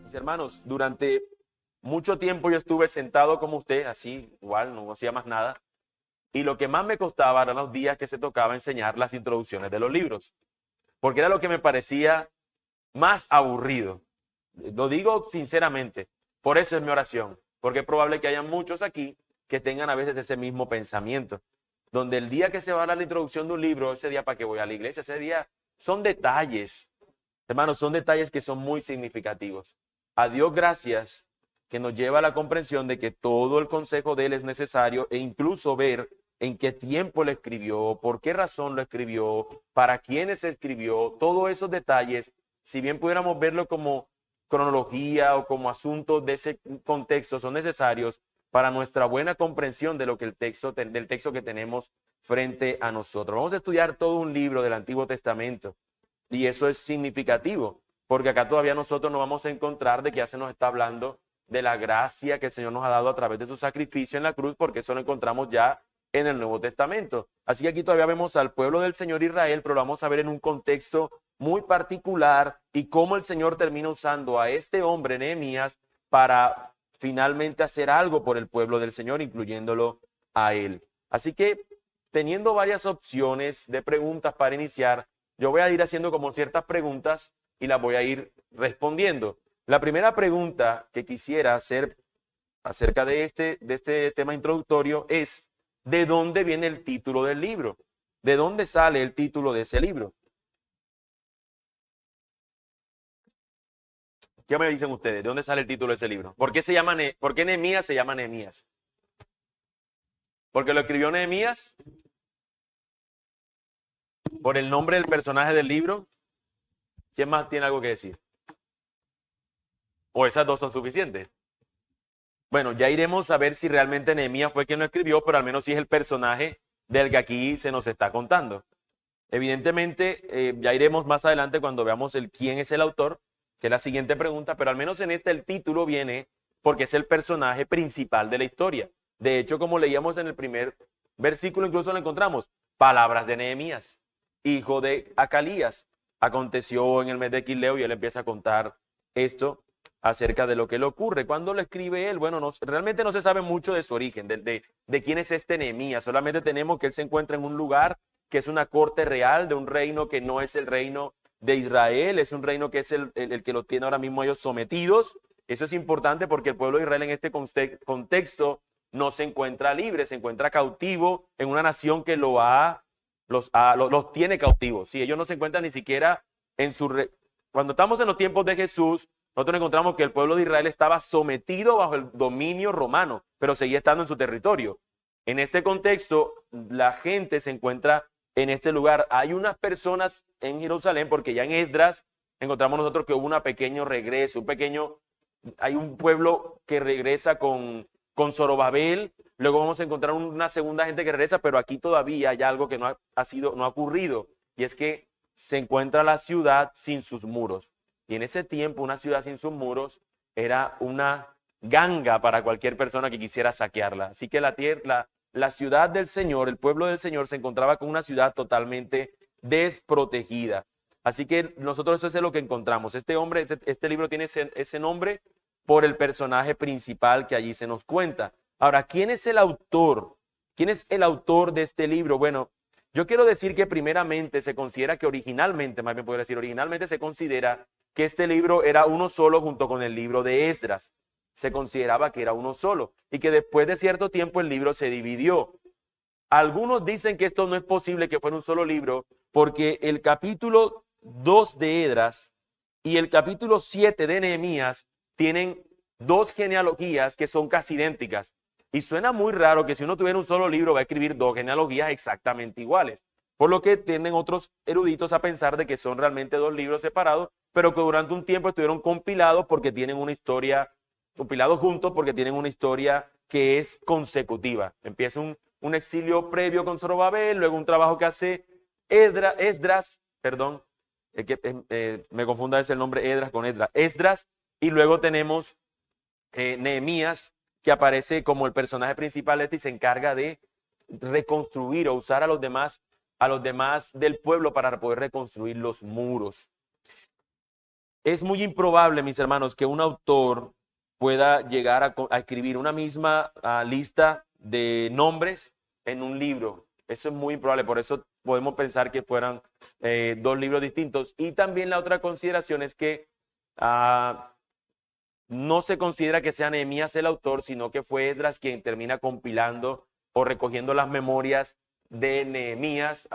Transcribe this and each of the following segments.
Mis hermanos, durante mucho tiempo yo estuve sentado como usted, así, igual, no hacía más nada. Y lo que más me costaba eran los días que se tocaba enseñar las introducciones de los libros, porque era lo que me parecía más aburrido. Lo digo sinceramente, por eso es mi oración, porque es probable que haya muchos aquí que tengan a veces ese mismo pensamiento, donde el día que se va a dar la introducción de un libro, ese día para que voy a la iglesia, ese día son detalles, hermanos, son detalles que son muy significativos. A Dios gracias que nos lleva a la comprensión de que todo el consejo de Él es necesario e incluso ver en qué tiempo lo escribió, por qué razón lo escribió, para quiénes se escribió, todos esos detalles, si bien pudiéramos verlo como cronología o como asuntos de ese contexto, son necesarios para nuestra buena comprensión de lo que del texto que tenemos frente a nosotros. Vamos a estudiar todo un libro del Antiguo Testamento y eso es significativo, porque acá todavía nosotros nos vamos a encontrar de que ya se nos está hablando de la gracia que el Señor nos ha dado a través de su sacrificio en la cruz, porque eso lo encontramos ya en el Nuevo Testamento. Así que aquí todavía vemos al pueblo del Señor Israel, pero lo vamos a ver en un contexto muy particular y cómo el Señor termina usando a este hombre, Nehemías, para finalmente hacer algo por el pueblo del Señor, incluyéndolo a él. Así que, teniendo varias opciones de preguntas para iniciar, yo voy a ir haciendo como ciertas preguntas y las voy a ir respondiendo. La primera pregunta que quisiera hacer acerca de este tema introductorio es, ¿de dónde viene el título del libro? ¿De dónde sale el título de ese libro? ¿Qué me dicen ustedes? ¿De dónde sale el título de ese libro? ¿Por qué por qué Nehemías se llama Nehemías? ¿Porque lo escribió Nehemías? ¿Por el nombre del personaje del libro? ¿Quién más tiene algo que decir? ¿O esas dos son suficientes? Bueno, ya iremos a ver si realmente Nehemías fue quien lo escribió, pero al menos sí es el personaje del que aquí se nos está contando. Evidentemente, ya iremos más adelante cuando veamos quién es el autor, que es la siguiente pregunta, pero al menos en el título viene porque es el personaje principal de la historia. De hecho, como leíamos en el primer versículo, incluso lo encontramos, palabras de Nehemías, hijo de Acalías. Aconteció en el mes de Quisleo y él empieza a contar esto acerca de lo que le ocurre. ¿Cuándo lo escribe él? Bueno, realmente no se sabe mucho de su origen, de quién es este Nehemías. Solamente tenemos que él se encuentra en un lugar que es una corte real de un reino que no es el reino de Israel, es un reino que es el que los tiene ahora mismo ellos sometidos. Eso es importante porque el pueblo de Israel en este contexto no se encuentra libre, se encuentra cautivo en una nación que los tiene cautivos. Sí, ellos no se encuentran ni siquiera en Cuando estamos en los tiempos de Jesús, nosotros encontramos que el pueblo de Israel estaba sometido bajo el dominio romano, pero seguía estando en su territorio. En este contexto, la gente se encuentra en este lugar. Hay unas personas en Jerusalén, porque ya en Esdras encontramos nosotros que hubo un pequeño regreso, hay un pueblo que regresa con Zorobabel, luego vamos a encontrar una segunda gente que regresa, pero aquí todavía hay algo que no ha ocurrido, y es que se encuentra la ciudad sin sus muros. Y en ese tiempo una ciudad sin sus muros era una ganga para cualquier persona que quisiera saquearla. Así que la ciudad del Señor, el pueblo del Señor se encontraba con una ciudad totalmente desprotegida. Así que nosotros eso es lo que encontramos. Este libro tiene ese nombre por el personaje principal que allí se nos cuenta. Ahora, ¿quién es el autor? ¿Quién es el autor de este libro? Bueno, yo quiero decir que primeramente se considera que originalmente se considera que este libro era uno solo junto con el libro de Esdras. Se consideraba que era uno solo y que después de cierto tiempo el libro se dividió. Algunos dicen que esto no es posible, que fuera un solo libro, porque el capítulo 2 de Esdras y el capítulo 7 de Nehemías tienen dos genealogías que son casi idénticas. Y suena muy raro que si uno tuviera un solo libro va a escribir dos genealogías exactamente iguales. Por lo que tienden otros eruditos a pensar de que son realmente dos libros separados, pero que durante un tiempo estuvieron compilados porque tienen una historia, compilados juntos porque tienen una historia que es consecutiva. Empieza un exilio previo con Zorobabel, luego un trabajo que hace Esdras, perdón, me confunda ese el nombre Esdras con Esdras, y luego tenemos Nehemías, que aparece como el personaje principal y se encarga de reconstruir o usar a los demás del pueblo para poder reconstruir los muros. Es muy improbable, mis hermanos, que un autor pueda llegar a escribir una misma lista de nombres en un libro. Eso es muy improbable, por eso podemos pensar que fueran dos libros distintos. Y también la otra consideración es que no se considera que sea Nehemías el autor, sino que fue Esdras quien termina compilando o recogiendo las memorias de Nehemías,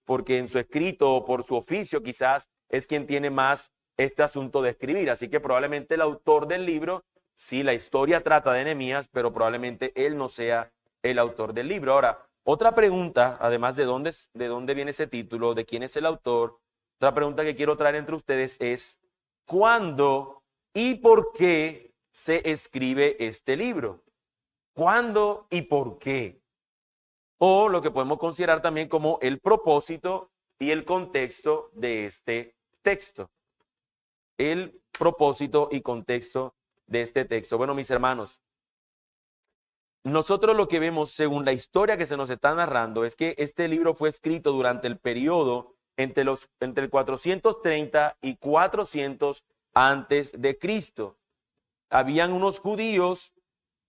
porque en su escrito o por su oficio quizás es quien tiene más este asunto de escribir. Así que probablemente el autor del libro, sí, la historia trata de Nehemías, pero probablemente él no sea el autor del libro. Ahora, otra pregunta, además de dónde viene ese título, de quién es el autor, otra pregunta que quiero traer entre ustedes es, ¿cuándo y por qué se escribe este libro? ¿Cuándo y por qué? O lo que podemos considerar también como el propósito y el contexto de este texto. El propósito y contexto de este texto. Bueno, mis hermanos, nosotros lo que vemos según la historia que se nos está narrando es que este libro fue escrito durante el periodo entre el 430 y 400 antes de Cristo. Habían unos judíos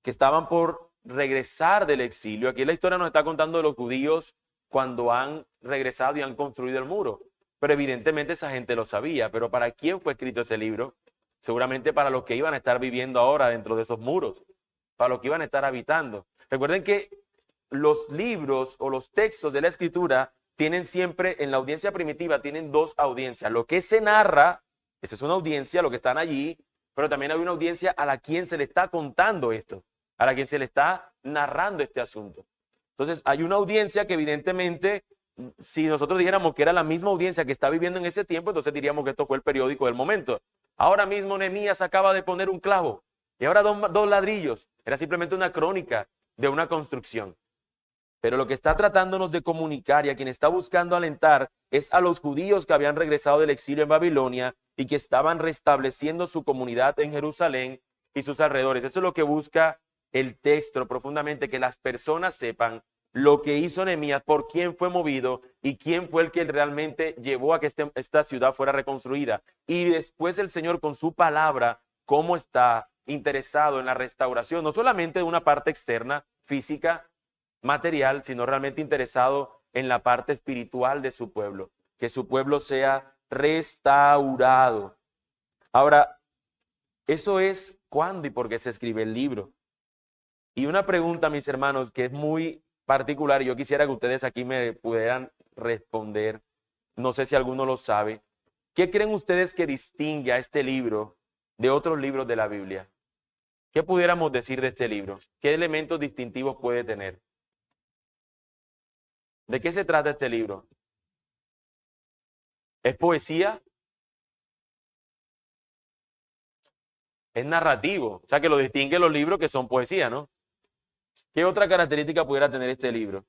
que estaban por regresar del exilio. Aquí la historia nos está contando de los judíos cuando han regresado y han construido el muro. Pero evidentemente esa gente lo sabía. Pero ¿para quién fue escrito ese libro? Seguramente para los que iban a estar viviendo ahora dentro de esos muros, para los que iban a estar habitando. Recuerden que los libros o los textos de la escritura tienen siempre, en la audiencia primitiva, tienen dos audiencias. Lo que se narra, esa es una audiencia, lo que están allí, pero también hay una audiencia a la quien se le está contando esto, a la quien se le está narrando este asunto. Entonces, hay una audiencia que evidentemente, si nosotros dijéramos que era la misma audiencia que está viviendo en ese tiempo, entonces diríamos que esto fue el periódico del momento. Ahora mismo Nehemías acaba de poner un clavo y ahora dos ladrillos. Era simplemente una crónica de una construcción. Pero lo que está tratándonos de comunicar y a quien está buscando alentar es a los judíos que habían regresado del exilio en Babilonia y que estaban restableciendo su comunidad en Jerusalén y sus alrededores. Eso es lo que busca el texto profundamente, que las personas sepan lo que hizo Nehemías, por quién fue movido y quién fue el que realmente llevó a que esta ciudad fuera reconstruida. Y después el Señor con su palabra, cómo está interesado en la restauración, no solamente de una parte externa, física, material, sino realmente interesado en la parte espiritual de su pueblo, que su pueblo sea restaurado. Ahora, eso es cuándo y por qué se escribe el libro. Y una pregunta, mis hermanos, que es muy particular, y yo quisiera que ustedes aquí me pudieran responder, no sé si alguno lo sabe. ¿Qué creen ustedes que distingue a este libro de otros libros de la Biblia? ¿Qué pudiéramos decir de este libro? ¿Qué elementos distintivos puede tener? ¿De qué se trata este libro? ¿Es poesía? Es narrativo. O sea, que lo distingue los libros que son poesía, ¿no? ¿Qué otra característica pudiera tener este libro?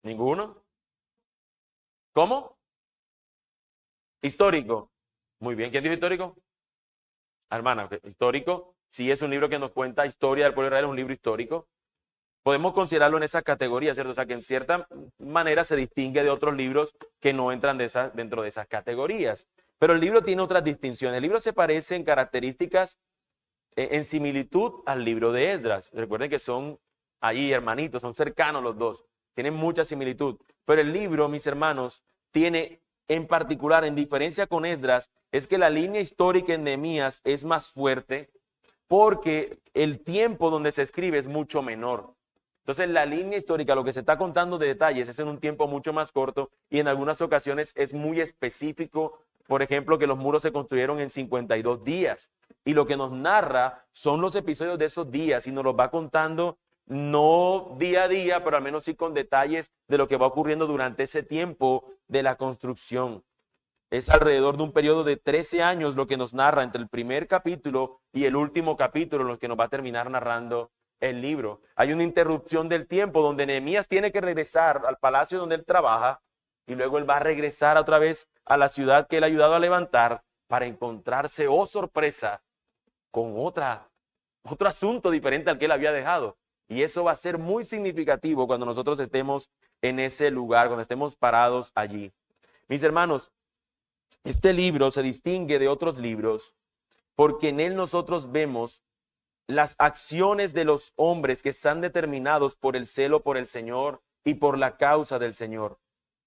¿Ninguno? ¿Cómo? Histórico. Muy bien. ¿Quién dijo histórico? Hermana, histórico. Sí, es un libro que nos cuenta historia del pueblo de Israel, es un libro histórico. Podemos considerarlo en esa categoría, ¿cierto? O sea, que en cierta manera se distingue de otros libros que no entran dentro de esas categorías. Pero el libro tiene otras distinciones. El libro se parece en características, en similitud al libro de Esdras. Recuerden que son ahí hermanitos, son cercanos los dos. Tienen mucha similitud. Pero el libro, mis hermanos, tiene en particular, en diferencia con Esdras, es que la línea histórica en Nehemías es más fuerte porque el tiempo donde se escribe es mucho menor. Entonces, la línea histórica, lo que se está contando de detalles es en un tiempo mucho más corto y en algunas ocasiones es muy específico. Por ejemplo, que los muros se construyeron en 52 días. Y lo que nos narra son los episodios de esos días y nos los va contando no día a día, pero al menos sí con detalles de lo que va ocurriendo durante ese tiempo de la construcción. Es alrededor de un periodo de 13 años lo que nos narra entre el primer capítulo y el último capítulo, lo que nos va a terminar narrando el libro. Hay una interrupción del tiempo donde Nehemías tiene que regresar al palacio donde él trabaja y luego él va a regresar otra vez a la ciudad que él ha ayudado a levantar para encontrarse, oh sorpresa, con otro asunto diferente al que él había dejado. Y eso va a ser muy significativo cuando nosotros estemos en ese lugar, cuando estemos parados allí. Mis hermanos, este libro se distingue de otros libros porque en él nosotros vemos las acciones de los hombres que están determinados por el celo por el Señor y por la causa del Señor.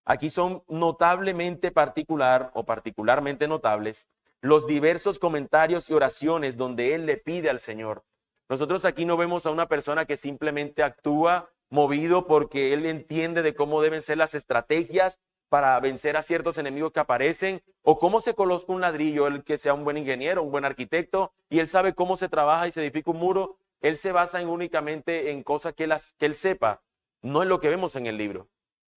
Aquí son notablemente particularmente notables los diversos comentarios y oraciones donde él le pide al Señor. Nosotros aquí no vemos a una persona que simplemente actúa movido porque él entiende de cómo deben ser las estrategias para vencer a ciertos enemigos que aparecen, o cómo se coloca un ladrillo, el que sea un buen ingeniero, un buen arquitecto, y él sabe cómo se trabaja y se edifica un muro. Él se basa únicamente en cosas que él sepa, no es lo que vemos en el libro.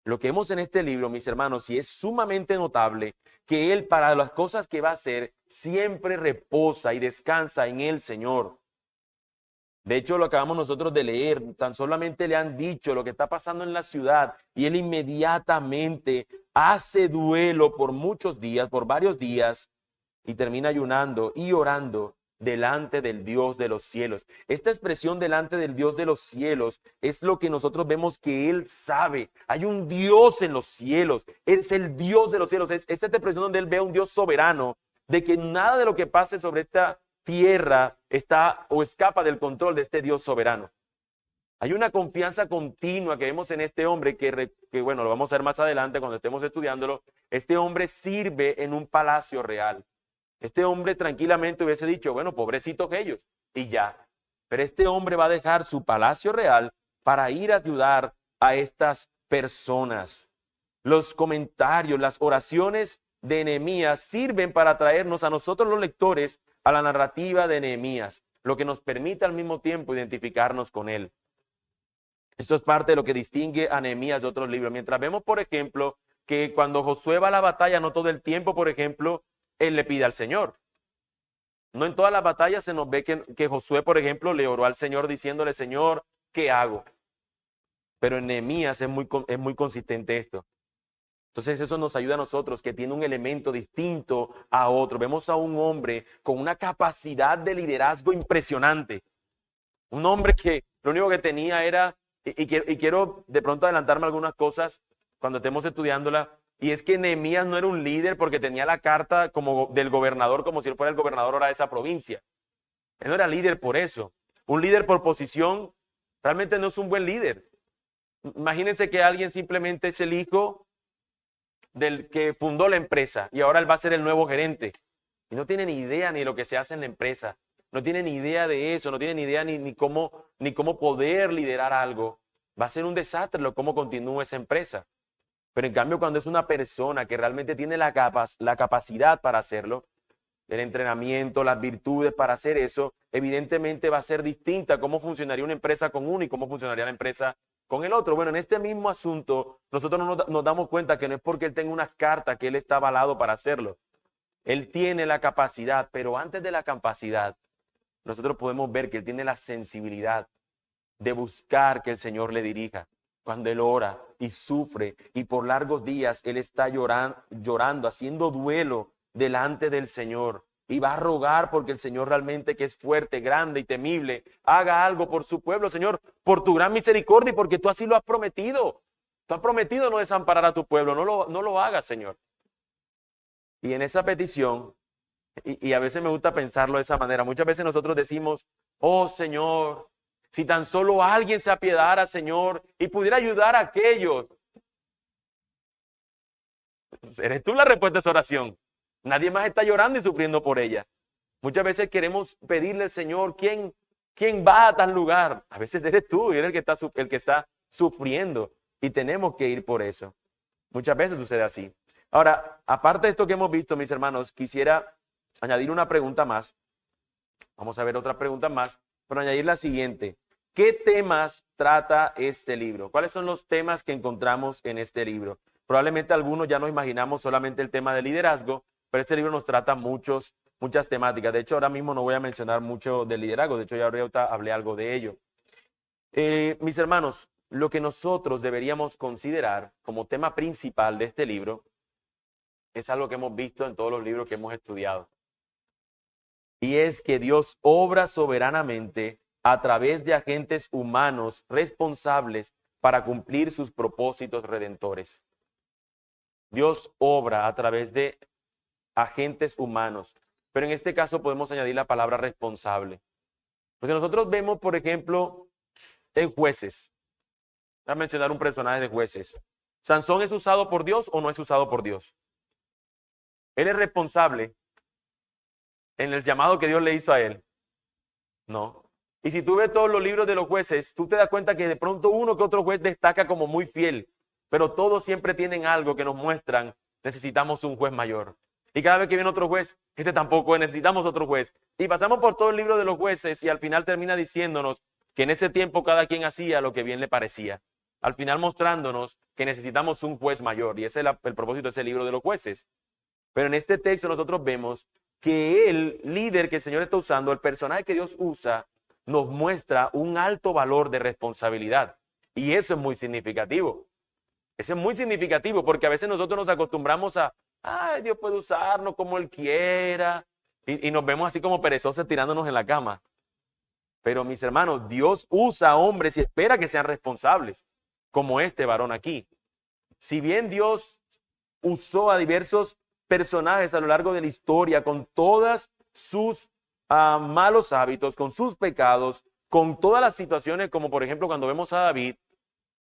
Lo que vemos en este libro, mis hermanos, y es sumamente notable, que él para las cosas que va a hacer, siempre reposa y descansa en el Señor. De hecho, lo acabamos nosotros de leer, tan solamente le han dicho lo que está pasando en la ciudad y él inmediatamente hace duelo por muchos días, por varios días, y termina ayunando y orando delante del Dios de los cielos. Esta expresión delante del Dios de los cielos es lo que nosotros vemos que él sabe. Hay un Dios en los cielos, es el Dios de los cielos. Esta expresión donde él ve a un Dios soberano, de que nada de lo que pase sobre esta tierra está o escapa del control de este Dios soberano. Hay una confianza continua que vemos en este hombre que bueno, lo vamos a ver más adelante cuando estemos estudiándolo. Este hombre sirve en un palacio real. Este hombre tranquilamente hubiese dicho, bueno, pobrecitos ellos, y ya. Pero este hombre va a dejar su palacio real para ir a ayudar a estas personas. Los comentarios, las oraciones de Nehemías sirven para traernos a nosotros los lectores a la narrativa de Nehemías, lo que nos permite al mismo tiempo identificarnos con él. Esto es parte de lo que distingue a Nehemías de otros libros. Mientras vemos, por ejemplo, que cuando Josué va a la batalla, no todo el tiempo, por ejemplo, él le pide al Señor. No en todas las batallas se nos ve que Josué, por ejemplo, le oró al Señor diciéndole, Señor, ¿qué hago? Pero en Nehemías es muy consistente esto. Entonces eso nos ayuda a nosotros, que tiene un elemento distinto a otro. Vemos a un hombre con una capacidad de liderazgo impresionante. Un hombre que lo único que tenía era, y quiero de pronto adelantarme algunas cosas cuando estemos estudiándola, y es que Nehemías no era un líder porque tenía la carta como del gobernador, como si él fuera el gobernador ahora de esa provincia. Él no era líder por eso. Un líder por posición realmente no es un buen líder. Imagínense que alguien simplemente es el hijo del que fundó la empresa y ahora él va a ser el nuevo gerente. Y no tiene ni idea ni de lo que se hace en la empresa. No tiene ni idea de eso, no tiene ni idea ni cómo poder liderar algo. Va a ser un desastre cómo continúa esa empresa. Pero en cambio, cuando es una persona que realmente tiene la capacidad para hacerlo, el entrenamiento, las virtudes para hacer eso, evidentemente va a ser distinta a cómo funcionaría una empresa con uno y cómo funcionaría la empresa con el otro. Bueno, en este mismo asunto, nosotros nos damos cuenta que no es porque él tenga unas cartas que él está avalado para hacerlo. Él tiene la capacidad, pero antes de la capacidad, nosotros podemos ver que él tiene la sensibilidad de buscar que el Señor le dirija. Cuando él ora y sufre y por largos días él está llorando, haciendo duelo delante del Señor y va a rogar porque el Señor realmente, que es fuerte, grande y temible, haga algo por su pueblo, Señor, por tu gran misericordia y porque tú así lo has prometido. Tú has prometido no desamparar a tu pueblo, no lo hagas, Señor. Y en esa petición, y a veces me gusta pensarlo de esa manera, muchas veces nosotros decimos, oh Señor, si tan solo alguien se apiadara, Señor, y pudiera ayudar a aquellos. ¿Eres tú la respuesta a esa oración? Nadie más está llorando y sufriendo por ella. Muchas veces queremos pedirle al Señor, ¿quién va a tal lugar? A veces eres tú y eres el que está sufriendo y tenemos que ir por eso. Muchas veces sucede así. Ahora, aparte de esto que hemos visto, mis hermanos, quisiera añadir una pregunta más. Vamos a ver otra pregunta más, pero añadir la siguiente. ¿Qué temas trata este libro? ¿Cuáles son los temas que encontramos en este libro? Probablemente algunos ya nos imaginamos solamente el tema de liderazgo, pero este libro nos trata muchas temáticas. De hecho, ahora mismo no voy a mencionar mucho del liderazgo. De hecho, ya ahorita hablé algo de ello. Mis hermanos, lo que nosotros deberíamos considerar como tema principal de este libro es algo que hemos visto en todos los libros que hemos estudiado. Y es que Dios obra soberanamente a través de agentes humanos responsables para cumplir sus propósitos redentores. Dios obra a través de agentes humanos, pero en este caso podemos añadir la palabra responsable. Pues nosotros vemos, por ejemplo, en jueces. Voy a mencionar un personaje de jueces. ¿Sansón es usado por Dios o no es usado por Dios? ¿Él es responsable en el llamado que Dios le hizo a él? No. Y si tú ves todos los libros de los jueces, tú te das cuenta que de pronto uno que otro juez destaca como muy fiel, pero todos siempre tienen algo que nos muestran, necesitamos un juez mayor. Y cada vez que viene otro juez, este tampoco es, necesitamos otro juez. Y pasamos por todo el libro de los jueces y al final termina diciéndonos que en ese tiempo cada quien hacía lo que bien le parecía. Al final mostrándonos que necesitamos un juez mayor. Y ese es el propósito de ese libro de los jueces. Pero en este texto nosotros vemos que el líder que el Señor está usando, el personaje que Dios usa, nos muestra un alto valor de responsabilidad. Y eso es muy significativo. Eso es muy significativo porque a veces nosotros nos acostumbramos a, ay, Dios puede usarnos como Él quiera. Y nos vemos así como perezosos tirándonos en la cama. Pero mis hermanos, Dios usa a hombres y espera que sean responsables, como este varón aquí. Si bien Dios usó a diversos personajes a lo largo de la historia con todas sus malos hábitos, con sus pecados, con todas las situaciones, como por ejemplo cuando vemos a David,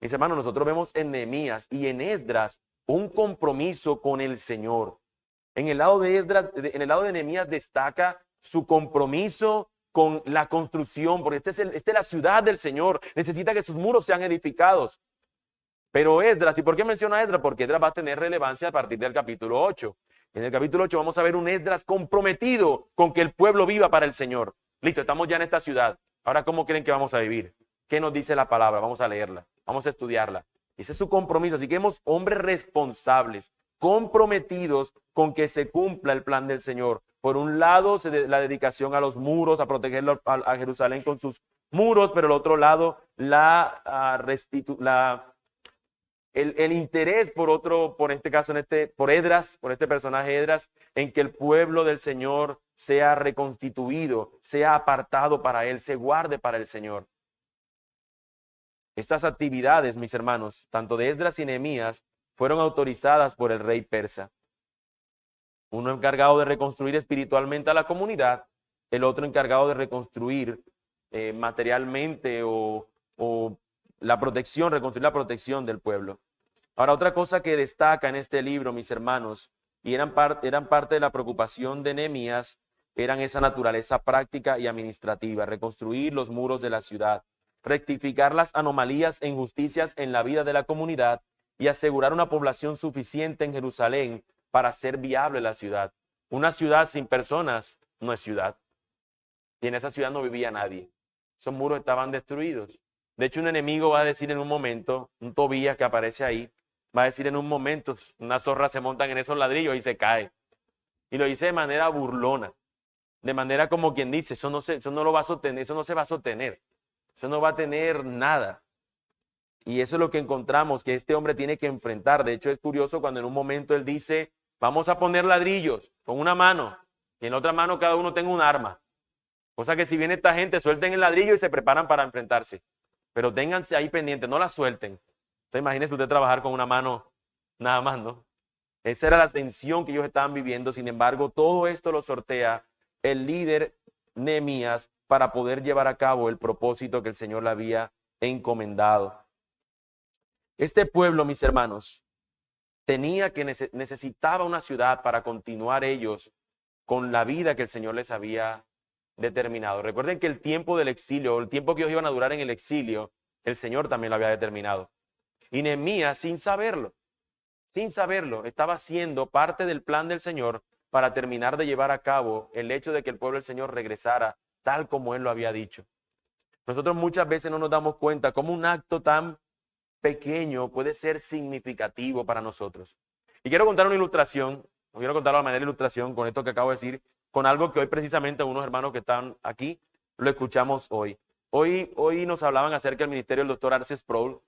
mis hermanos, nosotros vemos en Nehemías y en Esdras un compromiso con el Señor. En el lado de Esdras, en el lado de Nehemías destaca su compromiso con la construcción, porque esta es la ciudad del Señor, necesita que sus muros sean edificados. Pero Esdras, ¿y por qué menciona Esdras? Porque Esdras va a tener relevancia a partir del capítulo 8. En el capítulo 8 vamos a ver un Esdras comprometido con que el pueblo viva para el Señor. Listo, estamos ya en esta ciudad. Ahora, ¿cómo creen que vamos a vivir? ¿Qué nos dice la palabra? Vamos a leerla, vamos a estudiarla. Ese es su compromiso. Así que vemos hombres responsables, comprometidos con que se cumpla el plan del Señor. Por un lado, la dedicación a los muros, a protegerlo a Jerusalén con sus muros, pero al otro lado, el interés por este caso, por Esdras, por este personaje Esdras, en que el pueblo del Señor sea reconstituido, sea apartado para Él, se guarde para el Señor. Estas actividades, mis hermanos, tanto de Esdras y Nehemías, fueron autorizadas por el rey persa. Uno encargado de reconstruir espiritualmente a la comunidad, el otro encargado de reconstruir materialmente o reconstruir la protección del pueblo. Ahora, otra cosa que destaca en este libro, mis hermanos, y eran parte de la preocupación de Nehemías, eran esa naturaleza práctica y administrativa, reconstruir los muros de la ciudad, rectificar las anomalías e injusticias en la vida de la comunidad y asegurar una población suficiente en Jerusalén para hacer viable la ciudad. Una ciudad sin personas no es ciudad. Y en esa ciudad no vivía nadie. Esos muros estaban destruidos. De hecho, un enemigo va a decir en un momento, un Tobías que aparece ahí, va a decir en un momento, unas zorras se montan en esos ladrillos y se cae. Y lo dice de manera burlona, de manera como quien dice, eso no lo va a sostener, eso no se va a sostener, eso no va a tener nada. Y eso es lo que encontramos que este hombre tiene que enfrentar. De hecho, es curioso cuando en un momento él dice, vamos a poner ladrillos con una mano y en la otra mano cada uno tenga un arma. Cosa que si viene esta gente, suelten el ladrillo y se preparan para enfrentarse. Pero ténganse ahí pendientes, no la suelten. Entonces imagínese usted trabajar con una mano nada más, ¿no? Esa era la tensión que ellos estaban viviendo. Sin embargo, todo esto lo sortea el líder Nehemías para poder llevar a cabo el propósito que el Señor le había encomendado. Este pueblo, mis hermanos, necesitaba una ciudad para continuar ellos con la vida que el Señor les había determinado. Recuerden que el tiempo del exilio, el tiempo que ellos iban a durar en el exilio, el Señor también lo había determinado. Y Nehemías, sin saberlo, estaba siendo parte del plan del Señor para terminar de llevar a cabo el hecho de que el pueblo del Señor regresara tal como Él lo había dicho. Nosotros muchas veces no nos damos cuenta cómo un acto tan pequeño puede ser significativo para nosotros. Y quiero contar una ilustración, quiero contar de manera de ilustración con esto que acabo de decir, con algo que hoy precisamente unos hermanos que están aquí lo escuchamos hoy. Hoy nos hablaban acerca del ministerio del doctor Arce Sproul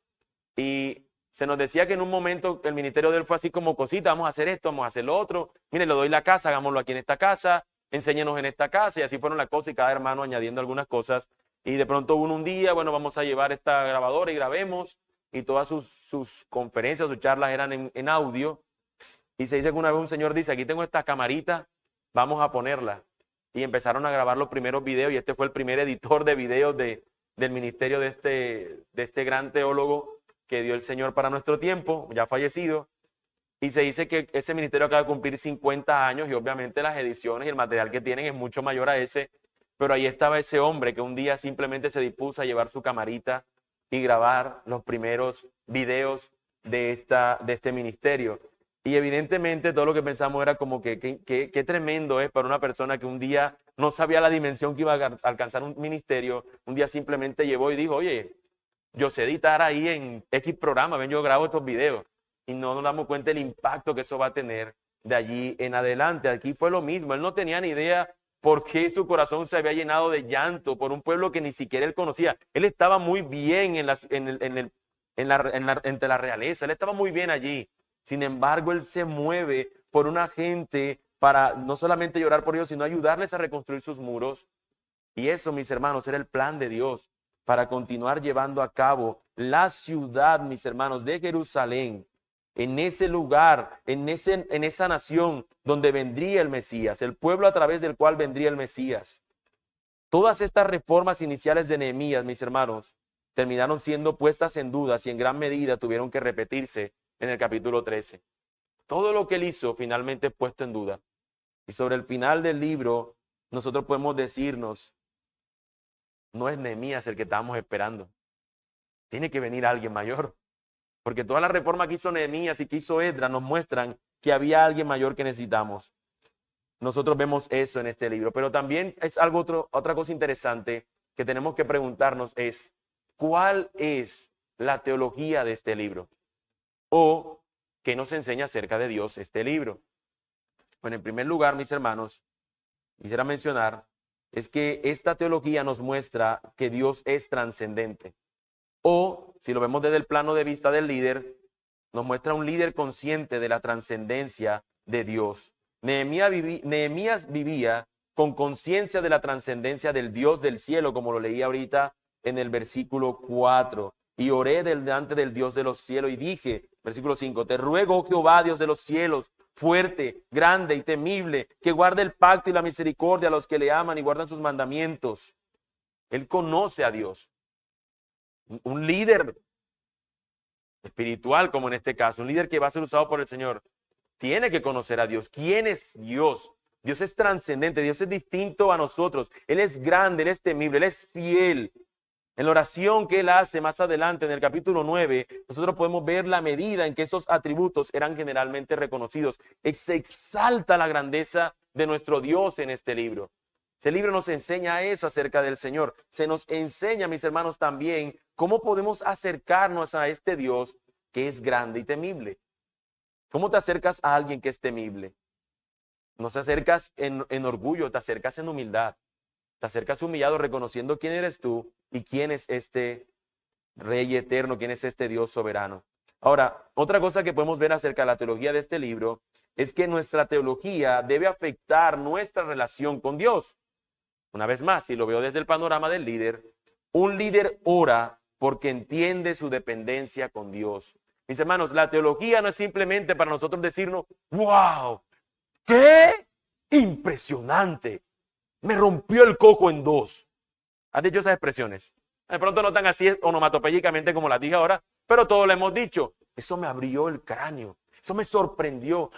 y se nos decía que en un momento el ministerio de él fue así como cosita, vamos a hacer esto, vamos a hacer lo otro, mire, le doy la casa, hagámoslo aquí en esta casa, enséñenos en esta casa, y así fueron las cosas y cada hermano añadiendo algunas cosas. Y de pronto un día, bueno, vamos a llevar esta grabadora y grabemos, y todas sus conferencias, sus charlas eran en audio. Y se dice que una vez un señor dice, aquí tengo esta camarita, vamos a ponerla. Y empezaron a grabar los primeros videos y este fue el primer editor de videos del ministerio de este gran teólogo que dio el Señor para nuestro tiempo, ya fallecido. Y se dice que ese ministerio acaba de cumplir 50 años y obviamente las ediciones y el material que tienen es mucho mayor a ese. Pero ahí estaba ese hombre que un día simplemente se dispuso a llevar su camarita y grabar los primeros videos de este ministerio. Y evidentemente todo lo que pensamos era como que qué tremendo es para una persona que un día no sabía la dimensión que iba a alcanzar un ministerio, un día simplemente llevó y dijo, oye, yo sé editar ahí en X programa, ven, yo grabo estos videos. Y no nos damos cuenta del impacto que eso va a tener de allí en adelante. Aquí fue lo mismo, él no tenía ni idea por qué su corazón se había llenado de llanto por un pueblo que ni siquiera él conocía. Él estaba muy bien entre la realeza, él estaba muy bien allí. Sin embargo, él se mueve por una gente para no solamente llorar por ellos, sino ayudarles a reconstruir sus muros. Y eso, mis hermanos, era el plan de Dios para continuar llevando a cabo la ciudad, mis hermanos, de Jerusalén, en ese lugar, en esa nación donde vendría el Mesías, el pueblo a través del cual vendría el Mesías. Todas estas reformas iniciales de Nehemías, mis hermanos, terminaron siendo puestas en dudas y en gran medida tuvieron que repetirse en el capítulo 13. Todo lo que él hizo finalmente es puesto en duda. Y sobre el final del libro, nosotros podemos decirnos, no es Nehemías el que estábamos esperando. Tiene que venir alguien mayor. Porque toda la reforma que hizo Nehemías y que hizo Esdras nos muestran que había alguien mayor que necesitamos. Nosotros vemos eso en este libro. Pero también es otra cosa interesante que tenemos que preguntarnos es, ¿cuál es la teología de este libro? ¿O qué nos enseña acerca de Dios este libro? Bueno, en primer lugar, mis hermanos, quisiera mencionar es que esta teología nos muestra que Dios es trascendente. O, si lo vemos desde el plano de vista del líder, nos muestra un líder consciente de la trascendencia de Dios. Nehemías vivía con conciencia de la trascendencia del Dios del cielo, como lo leí ahorita en el versículo 4. Y oré delante del Dios de los cielos y dije, versículo 5, te ruego, oh Jehová, Dios de los cielos, fuerte, grande y temible, que guarde el pacto y la misericordia a los que le aman y guardan sus mandamientos. Él conoce a Dios. Un líder espiritual, como en este caso, un líder que va a ser usado por el Señor, tiene que conocer a Dios. ¿Quién es Dios? Dios es trascendente, Dios es distinto a nosotros. Él es grande, Él es temible, Él es fiel. En la oración que Él hace más adelante, en el capítulo 9, nosotros podemos ver la medida en que estos atributos eran generalmente reconocidos. Se exalta la grandeza de nuestro Dios en este libro. Este libro nos enseña eso acerca del Señor. Se nos enseña, mis hermanos, también cómo podemos acercarnos a este Dios que es grande y temible. ¿Cómo te acercas a alguien que es temible? No te acercas en orgullo, te acercas en humildad. Te acercas humillado reconociendo quién eres tú y quién es este Rey eterno, quién es este Dios soberano. Ahora, otra cosa que podemos ver acerca de la teología de este libro es que nuestra teología debe afectar nuestra relación con Dios. Una vez más, si lo veo desde el panorama del líder, un líder ora porque entiende su dependencia con Dios. Mis hermanos, la teología no es simplemente para nosotros decirnos, ¡wow! ¡Qué impresionante! Me rompió el coco en dos. ¿Has dicho esas expresiones? De pronto no tan así onomatopéyicamente como las dije ahora, pero todos lo hemos dicho. Eso me abrió el cráneo. Eso me sorprendió.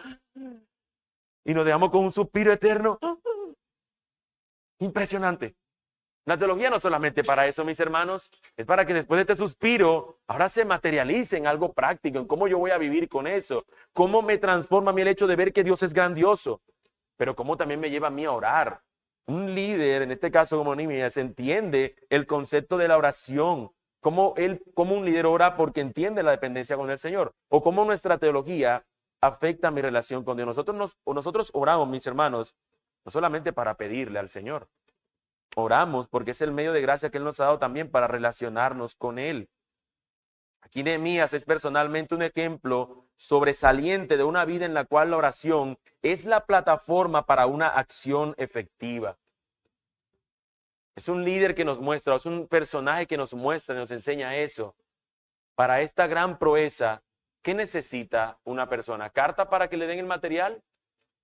Y nos dejamos con un suspiro eterno. Impresionante. La teología no solamente para eso, mis hermanos, es para que después de este suspiro, ahora se materialice en algo práctico, en cómo yo voy a vivir con eso, cómo me transforma a mí el hecho de ver que Dios es grandioso, pero cómo también me lleva a mí a orar. Un líder, en este caso como Nehemías, entiende el concepto de la oración, cómo un líder ora porque entiende la dependencia con el Señor, o cómo nuestra teología afecta mi relación con Dios. Nosotros oramos, mis hermanos, no solamente para pedirle al Señor, Oramos porque es el medio de gracia que Él nos ha dado también para relacionarnos con Él. Aquí Nehemías es personalmente un ejemplo sobresaliente de una vida en la cual la oración es la plataforma para una acción efectiva. Es un líder que nos muestra, es un personaje que nos muestra y nos enseña eso. Para esta gran proeza, ¿qué necesita una persona? ¿Carta para que le den el material?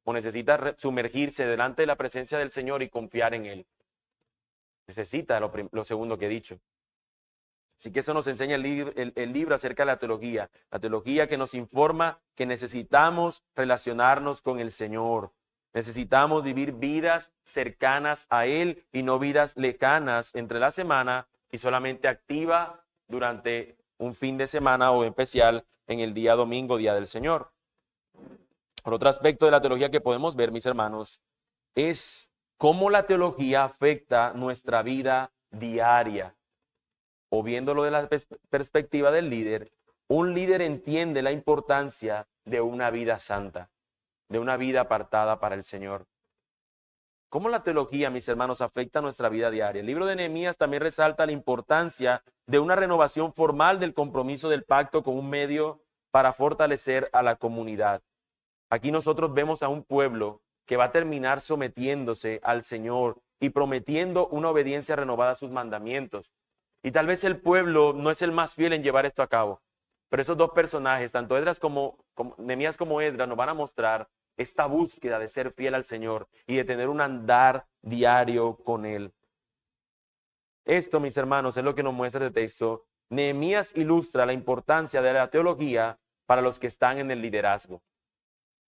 ¿O necesita sumergirse delante de la presencia del Señor y confiar en Él? Necesita lo segundo que he dicho. Así que eso nos enseña el libro acerca de la teología que nos informa que necesitamos relacionarnos con el Señor. Necesitamos vivir vidas cercanas a Él y no vidas lejanas entre la semana y solamente activa durante un fin de semana o especial en el día domingo, día del Señor. Por otro aspecto de la teología que podemos ver, mis hermanos, es cómo la teología afecta nuestra vida diaria. O viéndolo de la perspectiva del líder, un líder entiende la importancia de una vida santa, de una vida apartada para el Señor. ¿Cómo la teología, mis hermanos, afecta nuestra vida diaria? El libro de Nehemías también resalta la importancia de una renovación formal del compromiso del pacto como un medio para fortalecer a la comunidad. Aquí nosotros vemos a un pueblo que va a terminar sometiéndose al Señor y prometiendo una obediencia renovada a sus mandamientos. Y tal vez el pueblo no es el más fiel en llevar esto a cabo, pero esos dos personajes, tanto Nehemías como Esdras, nos van a mostrar esta búsqueda de ser fiel al Señor y de tener un andar diario con Él. Esto, mis hermanos, es lo que nos muestra este texto. Nehemías ilustra la importancia de la teología para los que están en el liderazgo.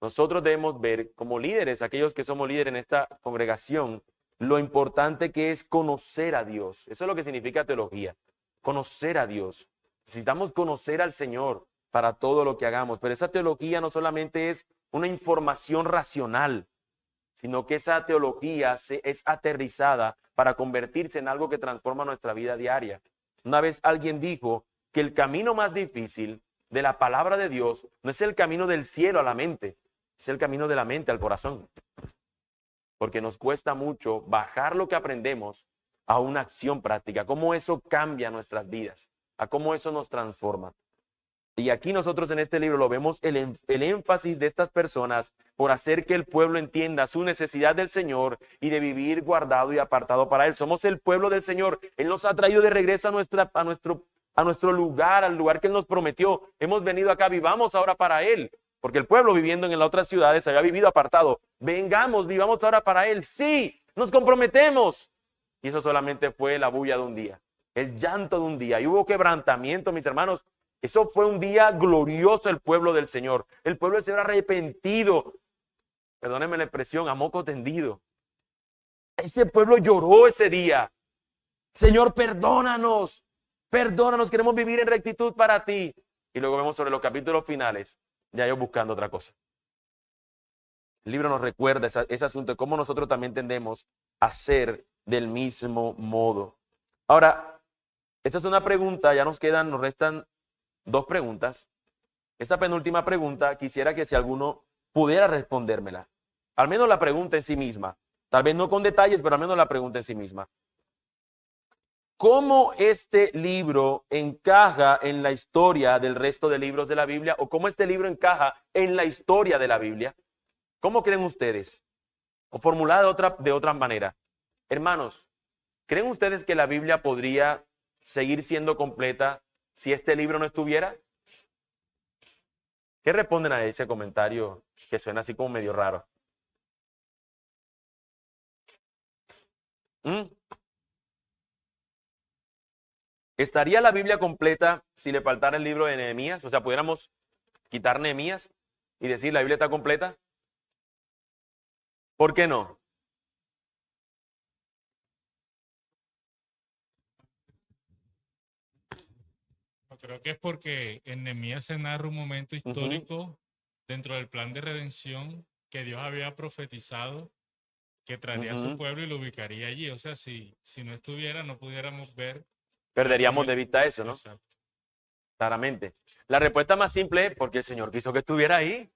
Nosotros debemos ver como líderes, aquellos que somos líderes en esta congregación, lo importante que es conocer a Dios. Eso es lo que significa teología, conocer a Dios. Necesitamos conocer al Señor para todo lo que hagamos, pero esa teología no solamente es una información racional, sino que esa teología es aterrizada para convertirse en algo que transforma nuestra vida diaria. Una vez alguien dijo que el camino más difícil de la palabra de Dios no es el camino del cielo a la mente, es el camino de la mente al corazón. Porque nos cuesta mucho bajar lo que aprendemos a una acción práctica, cómo eso cambia nuestras vidas, a cómo eso nos transforma. Y aquí nosotros en este libro lo vemos el énfasis de estas personas por hacer que el pueblo entienda su necesidad del Señor y de vivir guardado y apartado para Él. Somos el pueblo del Señor. Él nos ha traído de regreso a nuestro lugar, al lugar que Él nos prometió. Hemos venido acá, vivamos ahora para Él. Porque el pueblo viviendo en las otras ciudades había vivido apartado. Vengamos, vivamos ahora para Él. Sí, nos comprometemos. Y eso solamente fue la bulla de un día, el llanto de un día. Y hubo quebrantamiento, mis hermanos. Eso fue un día glorioso el pueblo del Señor. El pueblo del Señor arrepentido. Perdónenme la expresión, a moco tendido. Ese pueblo lloró ese día. Señor, perdónanos. Perdónanos, queremos vivir en rectitud para ti. Y luego vemos sobre los capítulos finales, ya ellos buscando otra cosa. El libro nos recuerda ese asunto de cómo nosotros también tendemos a ser del mismo modo. Ahora, esta es una pregunta, nos restan dos preguntas. Esta penúltima pregunta quisiera que si alguno pudiera respondérmela. Al menos la pregunta en sí misma. Tal vez no con detalles, pero al menos la pregunta en sí misma. ¿Cómo este libro encaja en la historia del resto de libros de la Biblia? ¿O cómo este libro encaja en la historia de la Biblia? ¿Cómo creen ustedes? O formulada de otra manera. Hermanos, ¿creen ustedes que la Biblia podría seguir siendo completa si este libro no estuviera? ¿Qué responden a ese comentario que suena así como medio raro? ¿Estaría la Biblia completa si le faltara el libro de Nehemías? O sea, ¿pudiéramos quitar Nehemías y decir la Biblia está completa? ¿Por qué no? Creo que es porque en Nehemías se narra un momento histórico dentro del plan de redención que Dios había profetizado que traería a su pueblo y lo ubicaría allí. O sea, si no estuviera, no pudiéramos ver. Perderíamos de vista eso, ¿no? Exacto. Claramente. La respuesta más simple es porque el Señor quiso que estuviera ahí.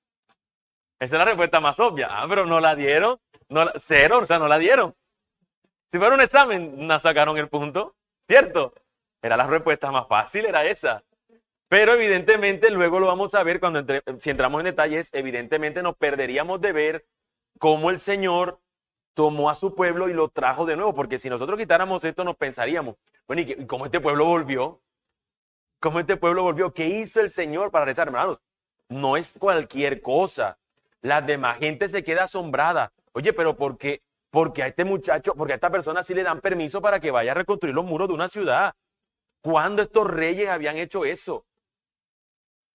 Esa es la respuesta más obvia. Ah, pero no la dieron. Cero, o sea, no la dieron. Si fuera un examen, nos sacaron el punto, ¿cierto? Era la respuesta más fácil, era esa. Pero evidentemente luego lo vamos a ver cuando si entramos en detalles, evidentemente nos perderíamos de ver cómo el Señor tomó a su pueblo y lo trajo de nuevo, porque si nosotros quitáramos esto nos pensaríamos, bueno, ¿y cómo este pueblo volvió? ¿Cómo este pueblo volvió? ¿Qué hizo el Señor para rezar, hermanos? No es cualquier cosa. La demás gente se queda asombrada. Oye, pero porque a este muchacho, porque a esta persona sí le dan permiso para que vaya a reconstruir los muros de una ciudad? ¿Cuándo estos reyes habían hecho eso?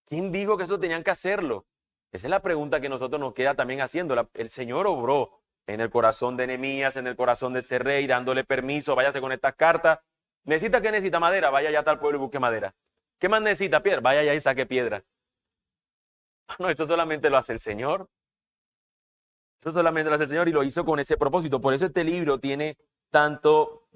¿Quién dijo que eso tenían que hacerlo? Esa es la pregunta que nosotros nos queda también haciendo. El Señor obró en el corazón de Nehemías, en el corazón de ese rey, dándole permiso, váyase con estas cartas. ¿Necesita qué necesita? Madera, vaya ya al pueblo y busque madera. ¿Qué más necesita? Piedra, vaya ya y saque piedra. No, eso solamente lo hace el Señor. Eso solamente lo hace el Señor y lo hizo con ese propósito. Por eso este libro tiene tanto,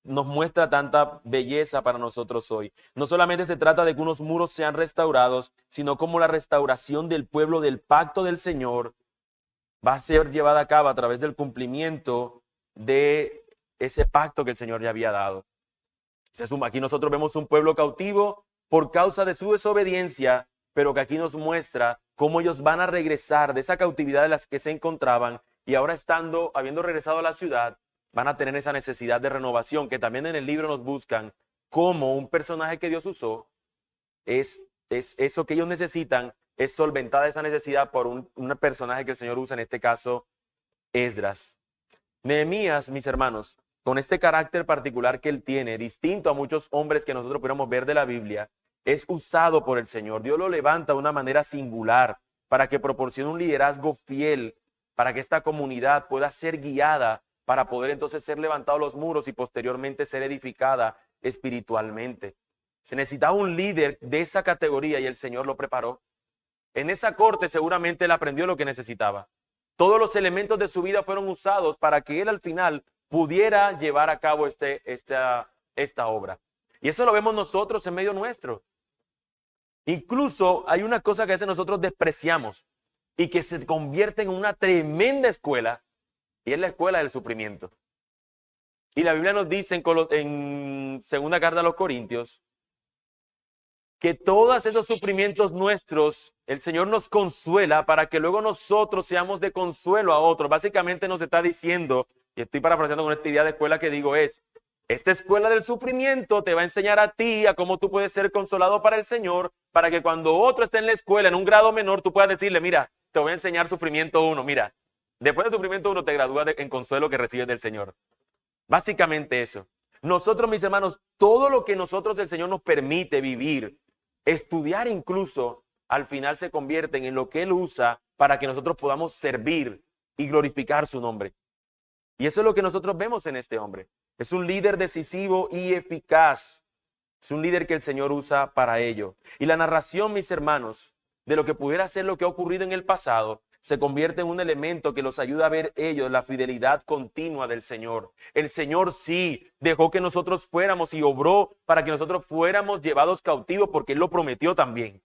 nos muestra tanta belleza para nosotros hoy. No solamente se trata de que unos muros sean restaurados, sino como la restauración del pueblo del pacto del Señor va a ser llevada a cabo a través del cumplimiento de ese pacto que el Señor ya había dado. Aquí nosotros vemos un pueblo cautivo por causa de su desobediencia, pero que aquí nos muestra cómo ellos van a regresar de esa cautividad en la que se encontraban y ahora habiendo regresado a la ciudad, van a tener esa necesidad de renovación que también en el libro nos buscan como un personaje que Dios usó. Es eso que ellos necesitan, es solventada esa necesidad por un personaje que el Señor usa, en este caso, Esdras. Nehemías, mis hermanos, con este carácter particular que él tiene, distinto a muchos hombres que nosotros podemos ver de la Biblia, es usado por el Señor. Dios lo levanta de una manera singular para que proporcione un liderazgo fiel, para que esta comunidad pueda ser guiada, para poder entonces ser levantados los muros y posteriormente ser edificada espiritualmente. Se necesitaba un líder de esa categoría y el Señor lo preparó. En esa corte seguramente él aprendió lo que necesitaba. Todos los elementos de su vida fueron usados para que él al final pudiera llevar a cabo esta obra. Y eso lo vemos nosotros en medio nuestro. Incluso hay una cosa que a veces nosotros despreciamos y que se convierte en una tremenda escuela, y es la escuela del sufrimiento. Y la Biblia nos dice en segunda carta a los Corintios que todos esos sufrimientos nuestros, el Señor nos consuela para que luego nosotros seamos de consuelo a otros. Básicamente nos está diciendo, y estoy parafraseando con esta idea de escuela que digo esta escuela del sufrimiento te va a enseñar a ti a cómo tú puedes ser consolado para el Señor, para que cuando otro esté en la escuela en un grado menor, tú puedas decirle, mira, te voy a enseñar sufrimiento 1, mira, después de sufrimiento 1 te gradúas en consuelo que recibes del Señor. Básicamente eso. Nosotros, mis hermanos, todo lo que nosotros el Señor nos permite vivir, estudiar incluso, al final se convierten en lo que Él usa para que nosotros podamos servir y glorificar su nombre. Y eso es lo que nosotros vemos en este hombre. Es un líder decisivo y eficaz. Es un líder que el Señor usa para ello. Y la narración, mis hermanos, de lo que pudiera ser lo que ha ocurrido en el pasado, se convierte en un elemento que los ayuda a ver ellos la fidelidad continua del Señor. El Señor sí dejó que nosotros fuéramos y obró para que nosotros fuéramos llevados cautivos porque Él lo prometió también.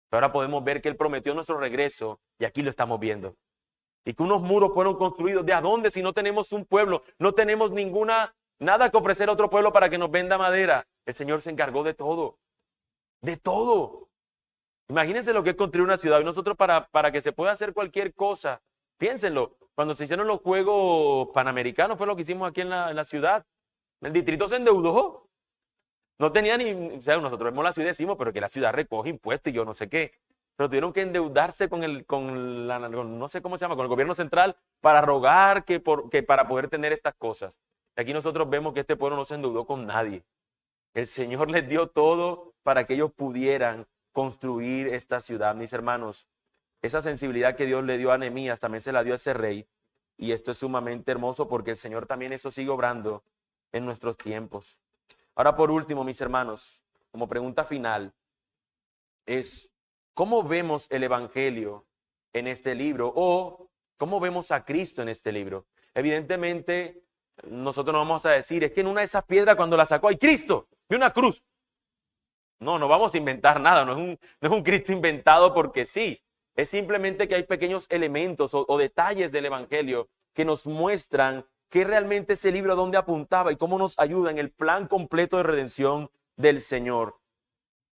Pero ahora podemos ver que Él prometió nuestro regreso y aquí lo estamos viendo. Y que unos muros fueron construidos. ¿De a dónde? Si no tenemos un pueblo, no tenemos nada que ofrecer a otro pueblo para que nos venda madera. El Señor se encargó de todo. De todo. Imagínense lo que es construir una ciudad. Y nosotros para que se pueda hacer cualquier cosa, piénsenlo. Cuando se hicieron los Juegos Panamericanos fue lo que hicimos aquí en la ciudad. El distrito se endeudó. No tenía o sea, nosotros vemos la ciudad y decimos, pero que la ciudad recoge impuestos y yo no sé qué. Pero tuvieron que endeudarse no sé cómo se llama, con el gobierno central para rogar que para poder tener estas cosas. Aquí nosotros vemos que este pueblo no se endeudó con nadie. El Señor les dio todo para que ellos pudieran construir esta ciudad. Mis hermanos, esa sensibilidad que Dios le dio a Nehemías también se la dio a ese rey. Y esto es sumamente hermoso porque el Señor también eso sigue obrando en nuestros tiempos. Ahora, por último, mis hermanos, como pregunta final, es ¿cómo vemos el Evangelio en este libro? O ¿cómo vemos a Cristo en este libro? Evidentemente, nosotros no vamos a decir, es que en una de esas piedras cuando la sacó hay Cristo y una cruz. No vamos a inventar nada, no es un Cristo inventado porque sí. Es simplemente que hay pequeños elementos o detalles del Evangelio que nos muestran qué realmente ese libro a dónde apuntaba y cómo nos ayuda en el plan completo de redención del Señor.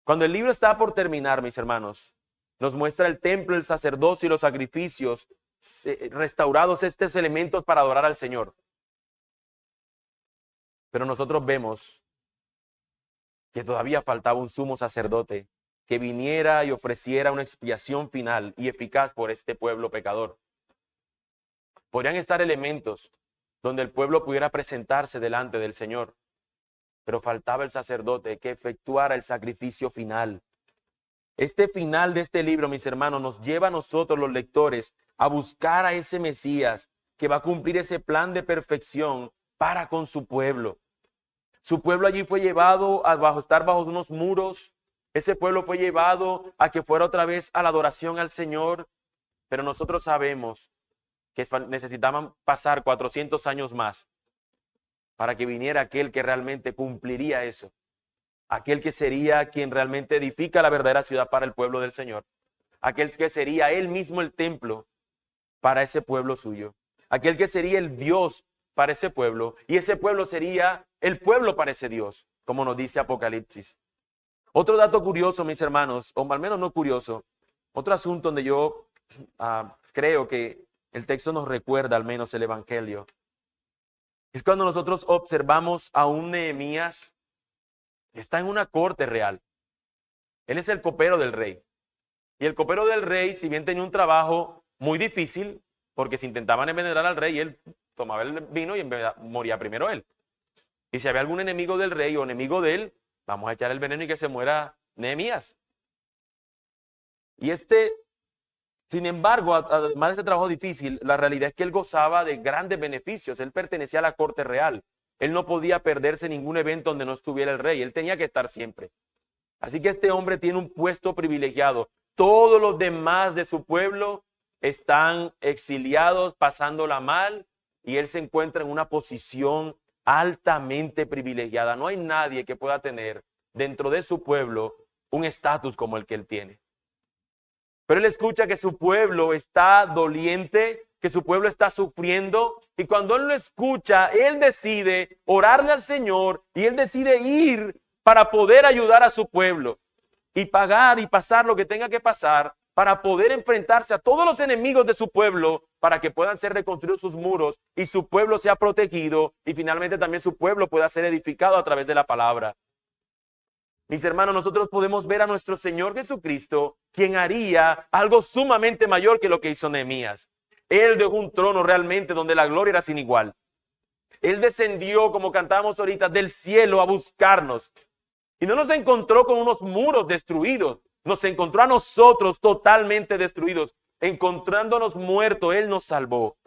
Cuando el libro está por terminar, mis hermanos, nos muestra el templo, el sacerdocio y los sacrificios restaurados, estos elementos para adorar al Señor. Pero nosotros vemos que todavía faltaba un sumo sacerdote que viniera y ofreciera una expiación final y eficaz por este pueblo pecador. Podrían estar elementos donde el pueblo pudiera presentarse delante del Señor, pero faltaba el sacerdote que efectuara el sacrificio final. Este final de este libro, mis hermanos, nos lleva a nosotros los lectores a buscar a ese Mesías que va a cumplir ese plan de perfección para con su pueblo. Su pueblo allí fue llevado a estar bajo unos muros. Ese pueblo fue llevado a que fuera otra vez a la adoración al Señor. Pero nosotros sabemos que necesitaban pasar 400 años más para que viniera aquel que realmente cumpliría eso. Aquel que sería quien realmente edifica la verdadera ciudad para el pueblo del Señor. Aquel que sería él mismo el templo para ese pueblo suyo. Aquel que sería el Dios para ese pueblo. Y ese pueblo sería el pueblo para ese Dios, como nos dice Apocalipsis. Otro dato curioso, mis hermanos, o al menos no curioso, otro asunto donde yo creo que el texto nos recuerda al menos el Evangelio, es cuando nosotros observamos a un Nehemías que está en una corte real. Él es el copero del rey. Y el copero del rey, si bien tenía un trabajo muy difícil, porque si intentaban envenenar al rey, él tomaba el vino y moría primero él. Y si había algún enemigo del rey o enemigo de él, vamos a echar el veneno y que se muera Nehemías. Y sin embargo, además de ese trabajo difícil, la realidad es que él gozaba de grandes beneficios. Él pertenecía a la corte real. Él no podía perderse ningún evento donde no estuviera el rey. Él tenía que estar siempre. Así que este hombre tiene un puesto privilegiado. Todos los demás de su pueblo están exiliados, pasándola mal, y él se encuentra en una posición altamente privilegiada. No hay nadie que pueda tener dentro de su pueblo un estatus como el que él tiene. Pero él escucha que su pueblo está doliente, que su pueblo está sufriendo, y cuando él lo escucha, él decide orarle al Señor y él decide ir para poder ayudar a su pueblo y pagar y pasar lo que tenga que pasar para poder enfrentarse a todos los enemigos de su pueblo para que puedan ser reconstruidos sus muros y su pueblo sea protegido y finalmente también su pueblo pueda ser edificado a través de la palabra. Mis hermanos, nosotros podemos ver a nuestro Señor Jesucristo, quien haría algo sumamente mayor que lo que hizo Nehemías. Él dejó un trono realmente donde la gloria era sin igual. Él descendió, como cantábamos ahorita, del cielo a buscarnos. Y no nos encontró con unos muros destruidos. Nos encontró a nosotros totalmente destruidos. Encontrándonos muertos, Él nos salvó.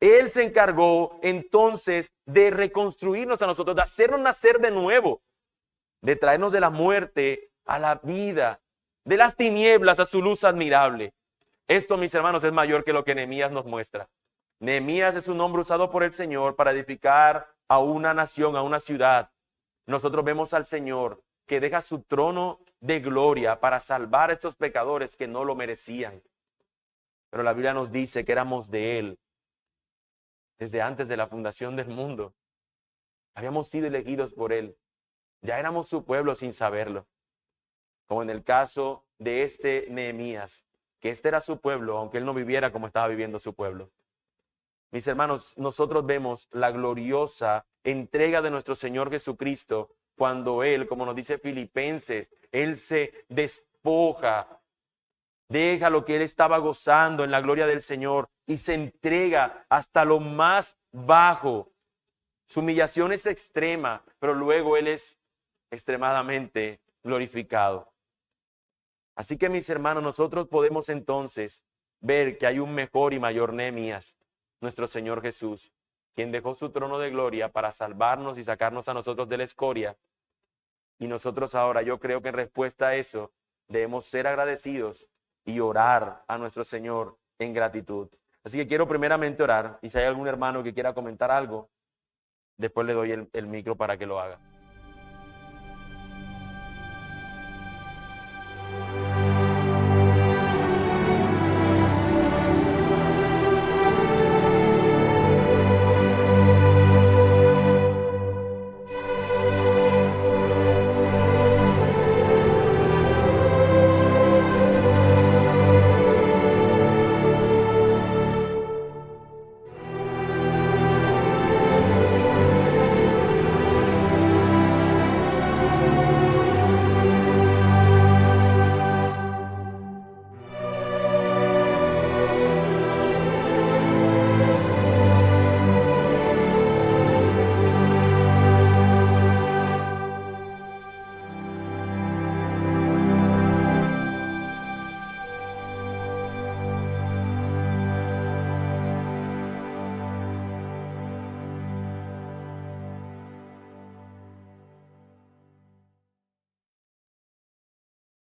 Él se encargó entonces de reconstruirnos a nosotros, de hacernos nacer de nuevo, de traernos de la muerte a la vida, de las tinieblas a su luz admirable. Esto, mis hermanos, es mayor que lo que Nehemías nos muestra. Nehemías es un hombre usado por el Señor para edificar a una nación, a una ciudad. Nosotros vemos al Señor que deja su trono de gloria para salvar a estos pecadores que no lo merecían. Pero la Biblia nos dice que éramos de Él desde antes de la fundación del mundo. Habíamos sido elegidos por Él. Ya éramos su pueblo sin saberlo. Como en el caso de este Nehemías, que este era su pueblo, aunque él no viviera como estaba viviendo su pueblo. Mis hermanos, nosotros vemos la gloriosa entrega de nuestro Señor Jesucristo cuando Él, como nos dice Filipenses, Él se despoja, deja lo que Él estaba gozando en la gloria del Señor y se entrega hasta lo más bajo. Su humillación es extrema, pero luego Él es extremadamente glorificado. Así que, mis hermanos, nosotros podemos entonces ver que hay un mejor y mayor Nehemías, nuestro Señor Jesús, quien dejó su trono de gloria para salvarnos y sacarnos a nosotros de la escoria. Y nosotros ahora, yo creo que en respuesta a eso, debemos ser agradecidos y orar a nuestro Señor en gratitud. Así que quiero primeramente orar, y si hay algún hermano que quiera comentar algo, después le doy el micro para que lo haga.